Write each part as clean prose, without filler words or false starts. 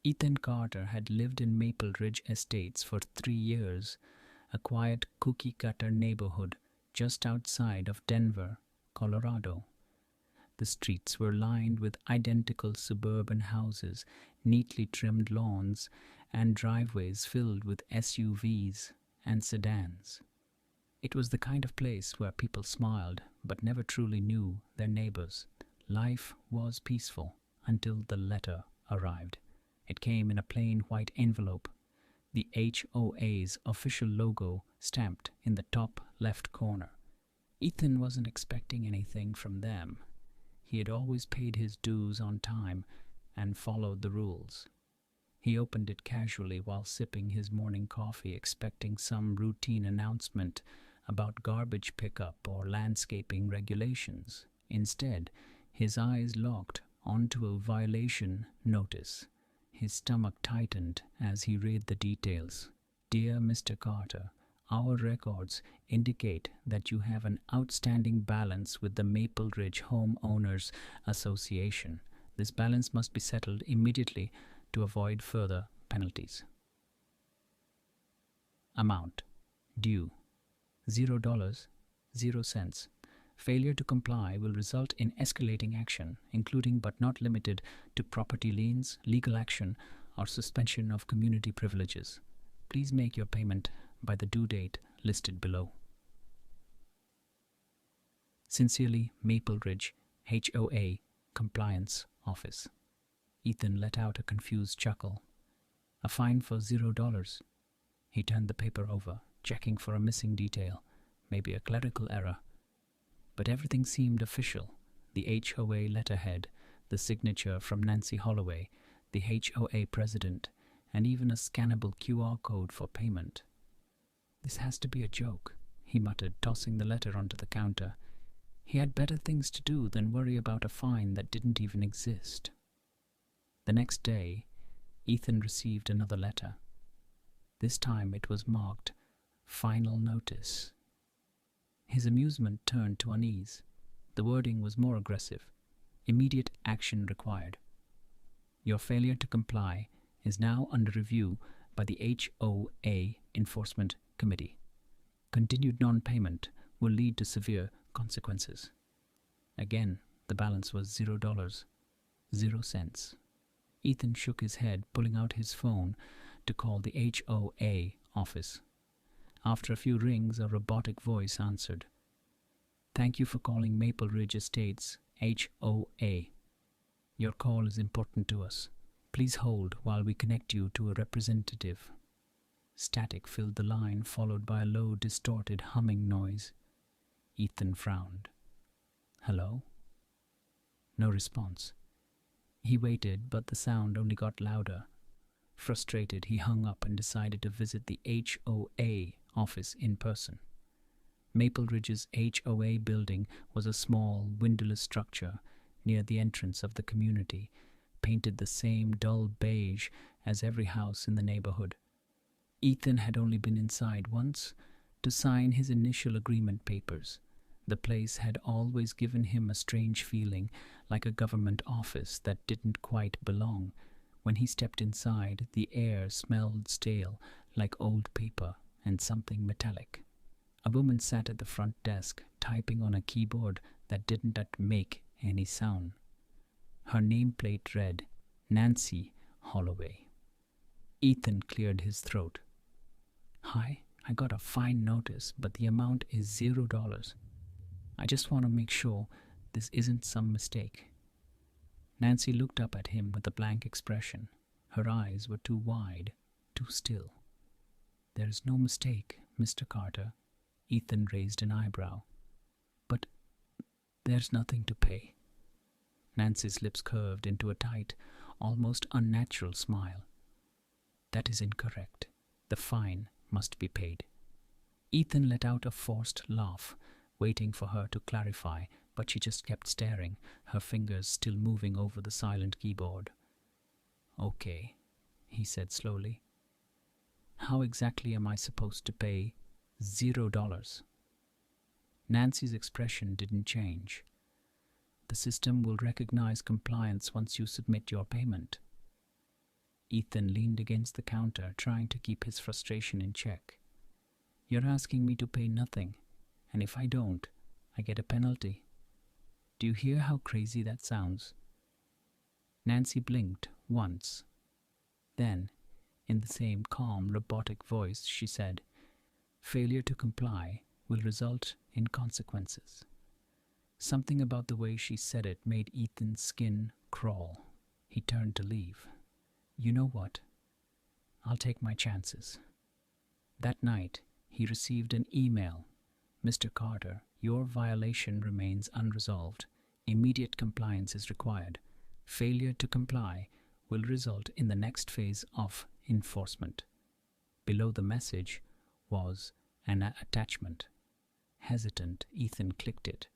Ethan Carter had lived in Maple Ridge Estates for 3 years, a quiet cookie-cutter neighborhood just outside of Denver, Colorado. The streets were lined with identical suburban houses, neatly trimmed lawns, and driveways filled with SUVs and sedans. It was the kind of place where people smiled but never truly knew their neighbors. Life was peaceful until the letter arrived. It came in a plain white envelope, the HOA's official logo stamped in the top left corner. Ethan wasn't expecting anything from them. He had always paid his dues on time and followed the rules. He opened it casually while sipping his morning coffee, expecting some routine announcement about garbage pickup or landscaping regulations. Instead, his eyes locked onto a violation notice. His stomach tightened as he read the details. "Dear Mr. Carter, our records indicate that you have an outstanding balance with the Maple Ridge Homeowners Association. This balance must be settled immediately to avoid further penalties. Amount due $0, 0 cents. Failure to comply will result in escalating action, including but not limited to property liens, legal action, or suspension of community privileges. Please make your payment by the due date listed below. Sincerely, Maple Ridge HOA Compliance Office." Ethan let out a confused chuckle. A fine for $0. He turned the paper over, checking for a missing detail, maybe a clerical error. But everything seemed official. The HOA letterhead, the signature from Nancy Holloway, the HOA president, and even a scannable QR code for payment. "This has to be a joke," he muttered, tossing the letter onto the counter. He had better things to do than worry about a fine that didn't even exist. The next day, Ethan received another letter. This time it was marked "Final Notice." His amusement turned to unease. The wording was more aggressive. "Immediate action required. Your failure to comply is now under review by the HOA Enforcement Committee. Continued non-payment will lead to severe consequences." Again, the balance was $0, 0 cents. Ethan shook his head, pulling out his phone to call the HOA office. After a few rings, a robotic voice answered. "Thank you for calling Maple Ridge Estates HOA. Your call is important to us. Please hold while we connect you to a representative." Static filled the line, followed by a low, distorted humming noise. Ethan frowned. "Hello?" No response. He waited, but the sound only got louder. Frustrated, he hung up and decided to visit the HOA office in person. Maple Ridge's HOA building was a small, windowless structure near the entrance of the community, painted the same dull beige as every house in the neighborhood. Ethan had only been inside once to sign his initial agreement papers. The place had always given him a strange feeling, like a government office that didn't quite belong. When he stepped inside, the air smelled stale, like old paper and something metallic. A woman sat at the front desk, typing on a keyboard that didn't make any sound. Her nameplate read, "Nancy Holloway." Ethan cleared his throat. "Hi, I got a fine notice, but the amount is $0. I just want to make sure this isn't some mistake." Nancy looked up at him with a blank expression. Her eyes were too wide, too still. "There is no mistake, Mr. Carter." Ethan raised an eyebrow. "But there's nothing to pay." Nancy's lips curved into a tight, almost unnatural smile. "That is incorrect. The fine must be paid." Ethan let out a forced laugh, waiting for her to clarify, but she just kept staring, her fingers still moving over the silent keyboard. "Okay," he said slowly. "How exactly am I supposed to pay $0? Nancy's expression didn't change. "The system will recognize compliance once you submit your payment." Ethan leaned against the counter, trying to keep his frustration in check. "You're asking me to pay nothing, and if I don't, I get a penalty. Do you hear how crazy that sounds?" Nancy blinked once. Then, in the same calm, robotic voice, she said, "Failure to comply will result in consequences." Something about the way she said it made Ethan's skin crawl. He turned to leave. "You know what? I'll take my chances." That night, he received an email. "Mr. Carter, your violation remains unresolved. Immediate compliance is required. Failure to comply will result in the next phase of enforcement." Below the message was an attachment. Hesitant, Ethan clicked it.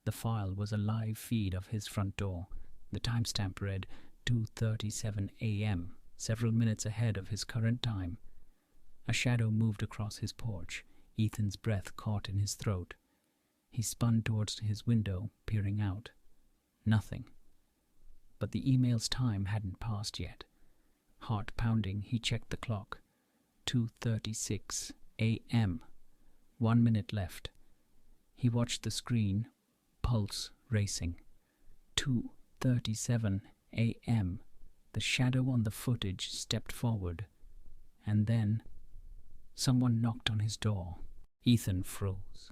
The file was a live feed of his front door. The timestamp read 2:37 a.m., several minutes ahead of his current time. A shadow moved across his porch. Ethan's breath caught in his throat. He spun towards his window, peering out. Nothing. But the email's time hadn't passed yet. Heart pounding, he checked the clock. 2:36 a.m. 1 minute left. He watched the screen, pulse racing. 2:37 a.m. The shadow on the footage stepped forward. And then someone knocked on his door. Ethan froze.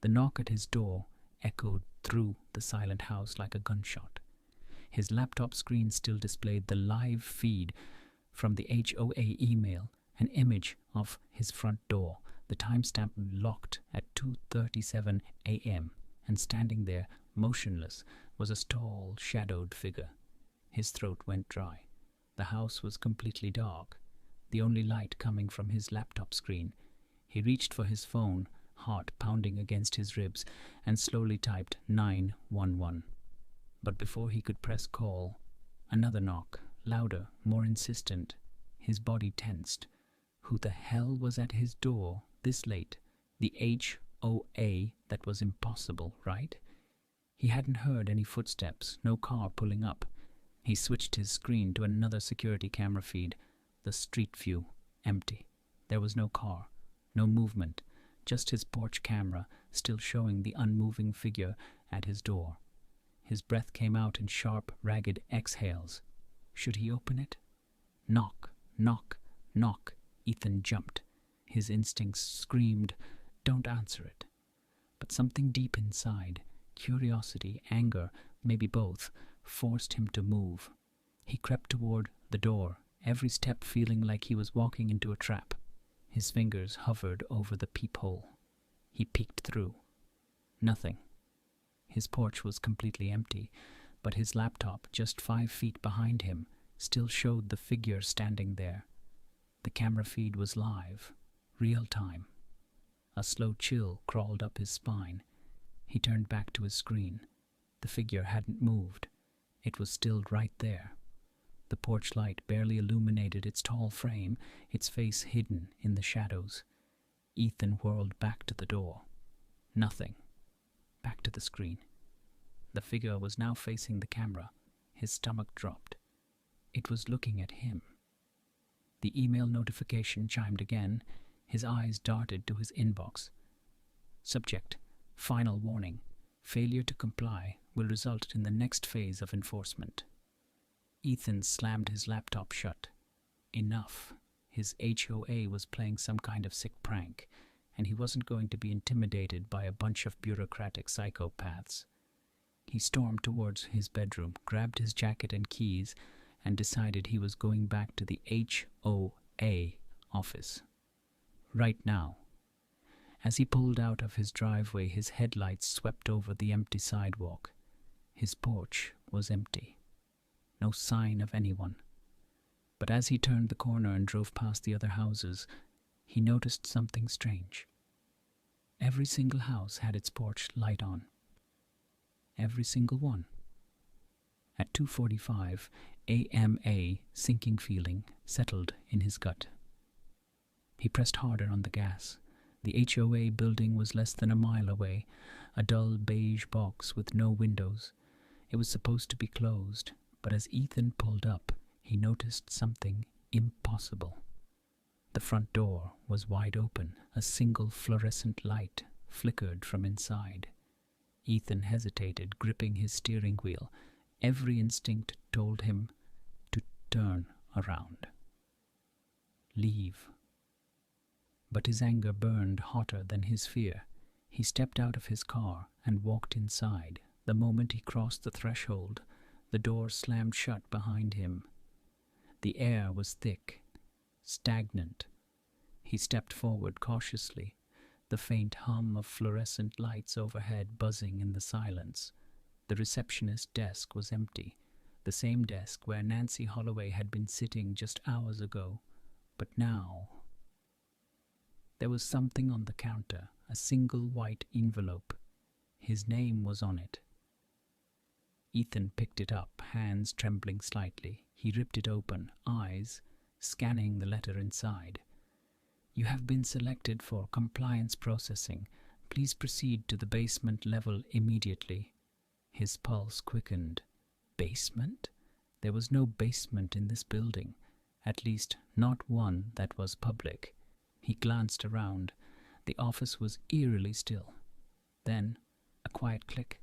The knock at his door echoed through the silent house like a gunshot. His laptop screen still displayed the live feed from the HOA email, an image of his front door, the timestamp locked at 2:37 a.m., and standing there, motionless, was a tall, shadowed figure. His throat went dry. The house was completely dark, the only light coming from his laptop screen. He reached for his phone, heart pounding against his ribs, and slowly typed 911. But before he could press call, another knock, louder, more insistent. His body tensed. Who the hell was at his door this late? The HOA? That was impossible, right? He hadn't heard any footsteps, no car pulling up. He switched his screen to another security camera feed. The street view, empty. There was no car, no movement, just his porch camera still showing the unmoving figure at his door. His breath came out in sharp, ragged exhales. Should he open it? Knock, knock, knock. Ethan jumped. His instincts screamed, "Don't answer it." But something deep inside, curiosity, anger, maybe both, forced him to move. He crept toward the door, every step feeling like he was walking into a trap. His fingers hovered over the peephole. He peeked through. Nothing. His porch was completely empty, but his laptop, just 5 feet behind him, still showed the figure standing there. The camera feed was live, real time. A slow chill crawled up his spine. He turned back to his screen. The figure hadn't moved. It was still right there. The porch light barely illuminated its tall frame, its face hidden in the shadows. Ethan whirled back to the door. Nothing. Back to the screen. The figure was now facing the camera. His stomach dropped. It was looking at him. The email notification chimed again. His eyes darted to his inbox. Subject: Final warning. Failure to comply will result in the next phase of enforcement. Ethan slammed his laptop shut. Enough. His HOA was playing some kind of sick prank, and he wasn't going to be intimidated by a bunch of bureaucratic psychopaths. He stormed towards his bedroom, grabbed his jacket and keys, and decided he was going back to the HOA office. Right now. As he pulled out of his driveway, his headlights swept over the empty sidewalk. His porch was empty. No sign of anyone. But as he turned the corner and drove past the other houses, he noticed something strange. Every single house had its porch light on. Every single one. At 2:45 a.m. a sinking feeling settled in his gut. He pressed harder on the gas. The HOA building was less than a mile away, a dull beige box with no windows. It was supposed to be closed, but as Ethan pulled up, he noticed something impossible. The front door was wide open. A single fluorescent light flickered from inside. Ethan hesitated, gripping his steering wheel. Every instinct told him to turn around. Leave. But his anger burned hotter than his fear. He stepped out of his car and walked inside. The moment he crossed the threshold, the door slammed shut behind him. The air was thick, stagnant. He stepped forward cautiously, the faint hum of fluorescent lights overhead buzzing in the silence. The receptionist's desk was empty, the same desk where Nancy Holloway had been sitting just hours ago. But now there was something on the counter, a single white envelope. His name was on it. Ethan picked it up, hands trembling slightly. He ripped it open, eyes scanning the letter inside. You have been selected for compliance processing. Please proceed to the basement level immediately. His pulse quickened. Basement? There was no basement in this building, at least not one that was public. He glanced around. The office was eerily still. Then, a quiet click.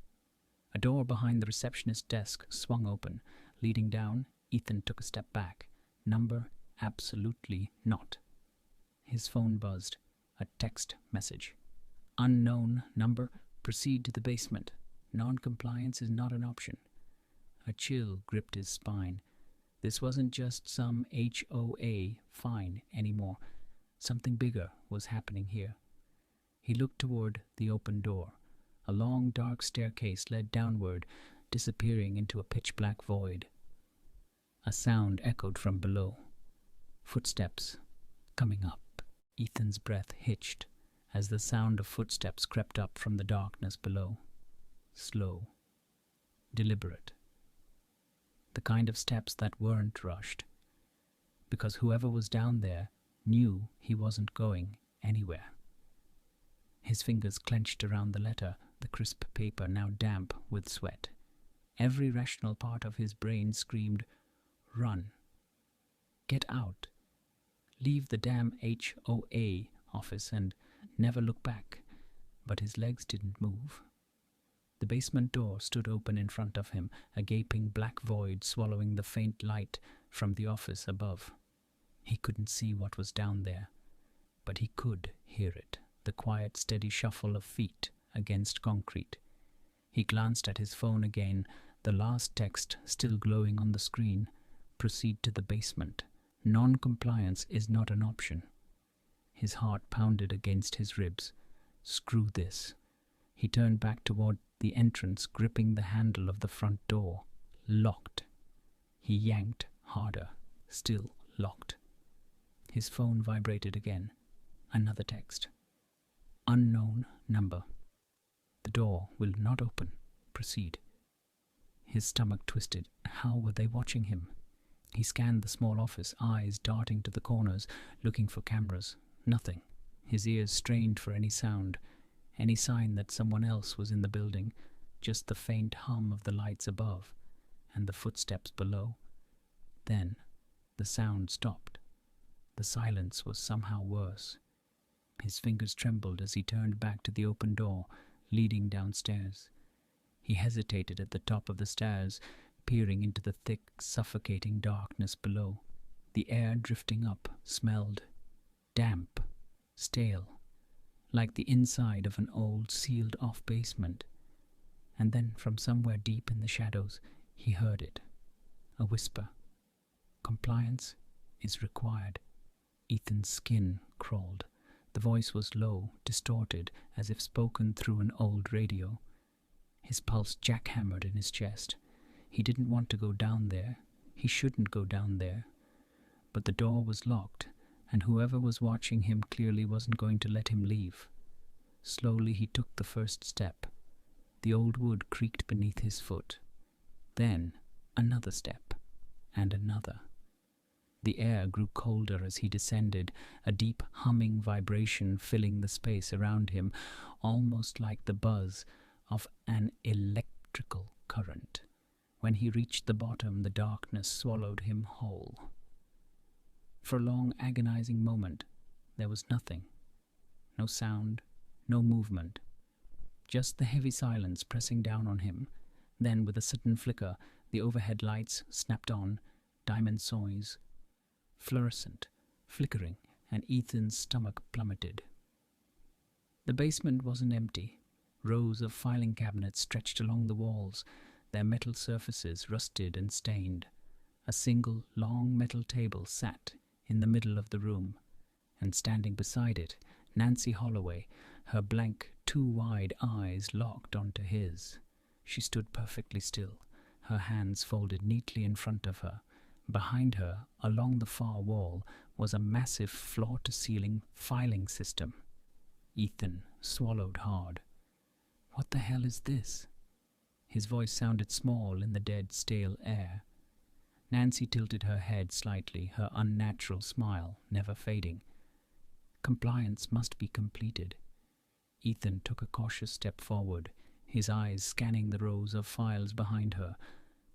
A door behind the receptionist's desk swung open. Leading down, Ethan took a step back. Number, absolutely not. His phone buzzed. A text message. Unknown number. Proceed to the basement. Non-compliance is not an option. A chill gripped his spine. This wasn't just some HOA fine anymore. Something bigger was happening here. He looked toward the open door. A long, dark staircase led downward, disappearing into a pitch-black void. A sound echoed from below. Footsteps coming up. Ethan's breath hitched as the sound of footsteps crept up from the darkness below. Slow, deliberate. The kind of steps that weren't rushed, because whoever was down there knew he wasn't going anywhere. His fingers clenched around the letter, the crisp paper now damp with sweat. Every rational part of his brain screamed, "Run. Get out. Leave the damn HOA office and never look back." But his legs didn't move. The basement door stood open in front of him, a gaping black void swallowing the faint light from the office above. He couldn't see what was down there, but he could hear it, the quiet, steady shuffle of feet against concrete. He glanced at his phone again, the last text still glowing on the screen. Proceed to the basement. Non-compliance is not an option. His heart pounded against his ribs. Screw this. He turned back toward the entrance, gripping the handle of the front door. Locked. He yanked harder. Still locked. His phone vibrated again. Another text. Unknown number. The door will not open. Proceed. His stomach twisted. How were they watching him? He scanned the small office, eyes darting to the corners, looking for cameras. Nothing. His ears strained for any sound, any sign that someone else was in the building, just the faint hum of the lights above and the footsteps below. Then the sound stopped. The silence was somehow worse. His fingers trembled as he turned back to the open door, leading downstairs. He hesitated at the top of the stairs, peering into the thick, suffocating darkness below. The air drifting up smelled damp, stale, like the inside of an old, sealed-off basement. And then, from somewhere deep in the shadows, he heard it. A whisper. Compliance is required. Ethan's skin crawled. The voice was low, distorted, as if spoken through an old radio. His pulse jackhammered in his chest. He didn't want to go down there. He shouldn't go down there. But the door was locked, and whoever was watching him clearly wasn't going to let him leave. Slowly he took the first step. The old wood creaked beneath his foot. Then another step, and another. The air grew colder as he descended, a deep humming vibration filling the space around him, almost like the buzz of an electrical current. When he reached the bottom, the darkness swallowed him whole. For a long, agonizing moment, there was nothing. No sound, no movement. Just the heavy silence pressing down on him. Then, with a sudden flicker, the overhead lights snapped on, diamond soys, fluorescent, flickering, and Ethan's stomach plummeted. The basement wasn't empty. Rows of filing cabinets stretched along the walls, their metal surfaces rusted and stained. A single, long metal table sat in the middle of the room, and standing beside it, Nancy Holloway, her blank, too wide eyes locked onto his. She stood perfectly still, her hands folded neatly in front of her. Behind her, along the far wall, was a massive floor-to-ceiling filing system. Ethan swallowed hard. "What the hell is this?" His voice sounded small in the dead, stale air. Nancy tilted her head slightly, her unnatural smile never fading. "Compliance must be completed." Ethan took a cautious step forward, his eyes scanning the rows of files behind her.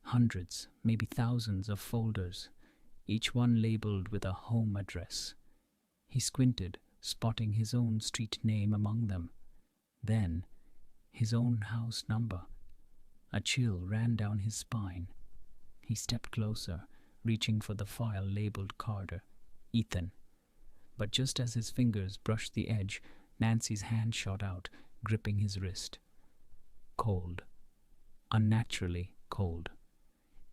Hundreds, maybe thousands of folders, each one labeled with a home address. He squinted, spotting his own street name among them. Then, his own house number. A chill ran down his spine. He stepped closer, reaching for the file labeled Carter, Ethan. But just as his fingers brushed the edge, Nancy's hand shot out, gripping his wrist. Cold. Unnaturally cold.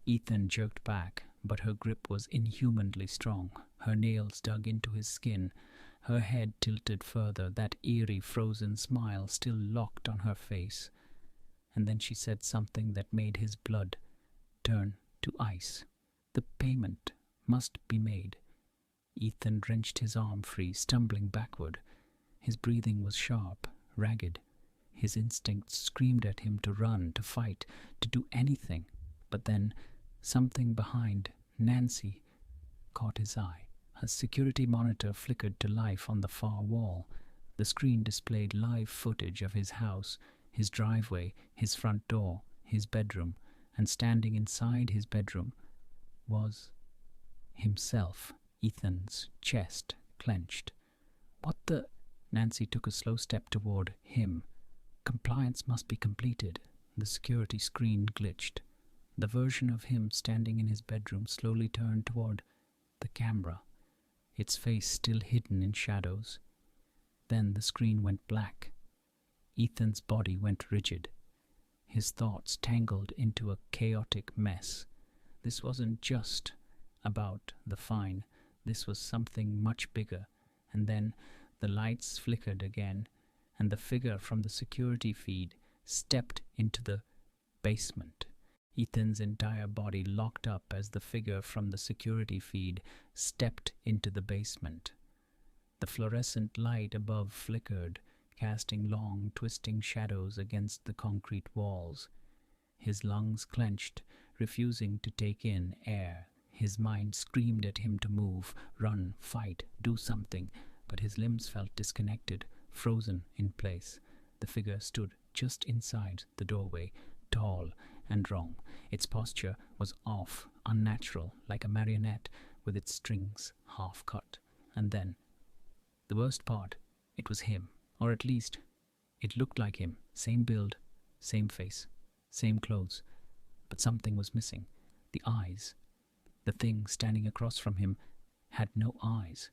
Ethan jerked back, but her grip was inhumanly strong. Her nails dug into his skin. Her head tilted further, that eerie frozen smile still locked on her face. And then she said something that made his blood turn to ice. "The payment must be made." Ethan wrenched his arm free, stumbling backward. His breathing was sharp, ragged. His instincts screamed at him to run, to fight, to do anything. But then, something behind Nancy caught his eye. A security monitor flickered to life on the far wall. The screen displayed live footage of his house, his driveway, his front door, his bedroom, and standing inside his bedroom was himself. Ethan's chest clenched. "What the—" Nancy took a slow step toward him. "Compliance must be completed." The security screen glitched. The version of him standing in his bedroom slowly turned toward the camera, its face still hidden in shadows. Then the screen went black. Ethan's body went rigid. His thoughts tangled into a chaotic mess. This wasn't just about the fine. This was something much bigger. And then the lights flickered again, and the figure from the security feed stepped into the basement. Ethan's entire body locked up as the figure from the security feed stepped into the basement. The fluorescent light above flickered, casting long, twisting shadows against the concrete walls. His lungs clenched, refusing to take in air. His mind screamed at him to move, run, fight, do something, but his limbs felt disconnected, frozen in place. The figure stood just inside the doorway, tall and wrong. Its posture was off, unnatural, like a marionette with its strings half cut. And then, the worst part, it was him. Or at least, it looked like him. Same build, same face, same clothes. But something was missing. The eyes. The thing standing across from him had no eyes.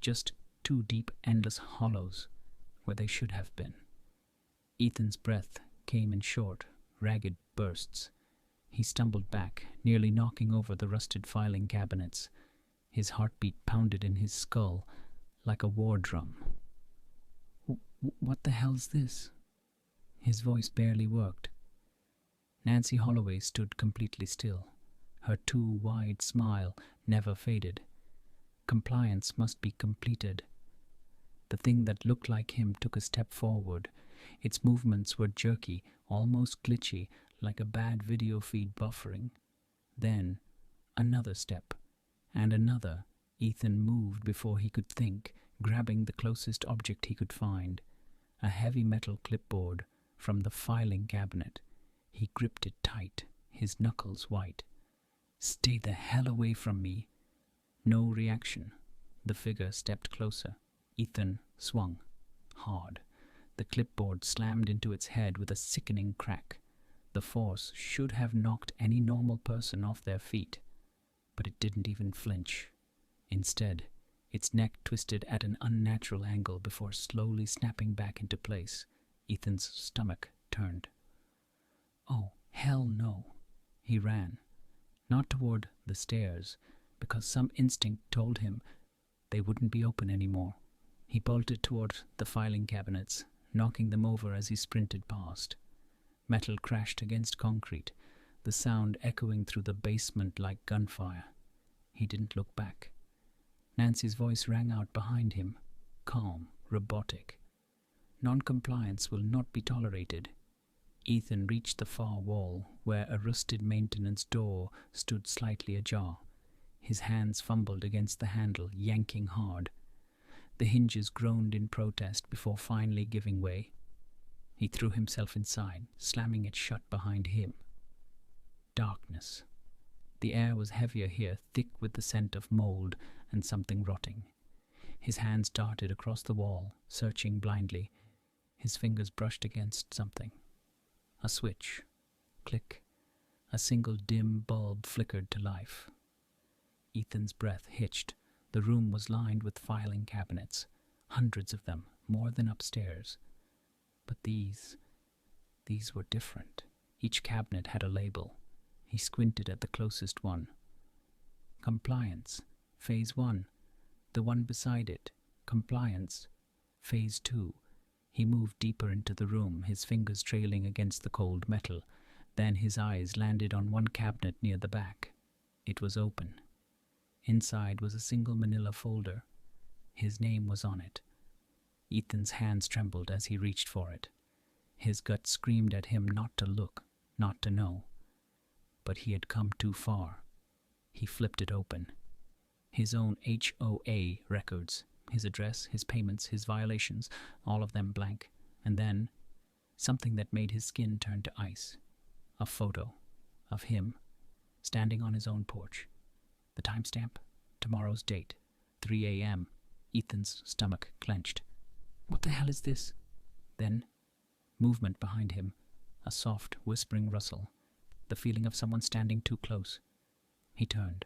Just two deep, endless hollows where they should have been. Ethan's breath came in short, ragged bursts. He stumbled back, nearly knocking over the rusted filing cabinets. His heartbeat pounded in his skull like a war drum. "What the hell's this?" His voice barely worked. Nancy Holloway stood completely still. Her too wide smile never faded. Compliance must be completed. The thing that looked like him took a step forward. Its movements were jerky, almost glitchy, like a bad video feed buffering. Then, another step, and another. Ethan moved before he could think, grabbing the closest object he could find. A heavy metal clipboard from the filing cabinet. He gripped it tight, his knuckles white. "Stay the hell away from me." No reaction. The figure stepped closer. Ethan swung. Hard. The clipboard slammed into its head with a sickening crack. The force should have knocked any normal person off their feet. But it didn't even flinch. Instead, its neck twisted at an unnatural angle before slowly snapping back into place. Ethan's stomach turned. Oh, hell no. He ran. Not toward the stairs, because some instinct told him they wouldn't be open anymore. He bolted toward the filing cabinets, knocking them over as he sprinted past. Metal crashed against concrete, the sound echoing through the basement like gunfire. He didn't look back. Nancy's voice rang out behind him, calm, robotic. "Non-compliance will not be tolerated." Ethan reached the far wall, where a rusted maintenance door stood slightly ajar. His hands fumbled against the handle, yanking hard. The hinges groaned in protest before finally giving way. He threw himself inside, slamming it shut behind him. Darkness. The air was heavier here, thick with the scent of mold and something rotting. His hands darted across the wall, searching blindly. His fingers brushed against something. A switch. Click. A single dim bulb flickered to life. Ethan's breath hitched. The room was lined with filing cabinets, hundreds of them, more than upstairs. But these were different. Each cabinet had a label. He squinted at the closest one. Compliance, Phase 1. The one beside it, Compliance, Phase 2. He moved deeper into the room, his fingers trailing against the cold metal. Then his eyes landed on one cabinet near the back. It was open. Inside was a single manila folder. His name was on it. Ethan's hands trembled as he reached for it. His gut screamed at him not to look, not to know. But he had come too far. He flipped it open. His own HOA records, his address, his payments, his violations, all of them blank. And then, something that made his skin turn to ice. A photo of him, standing on his own porch. The timestamp, tomorrow's date, 3 a.m. Ethan's stomach clenched. What the hell is this? Then, movement behind him, a soft, whispering rustle, the feeling of someone standing too close. He turned.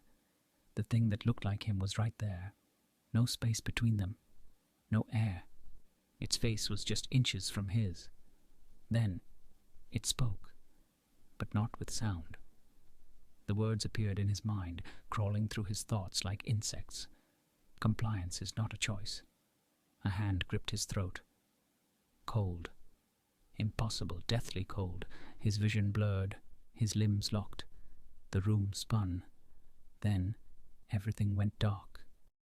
The thing that looked like him was right there. No space between them. No air. Its face was just inches from his. Then, it spoke, but not with sound. The words appeared in his mind, crawling through his thoughts like insects. Compliance is not a choice. A hand gripped his throat. Cold. Impossible, deathly cold. His vision blurred, his limbs locked. The room spun. Then everything went dark.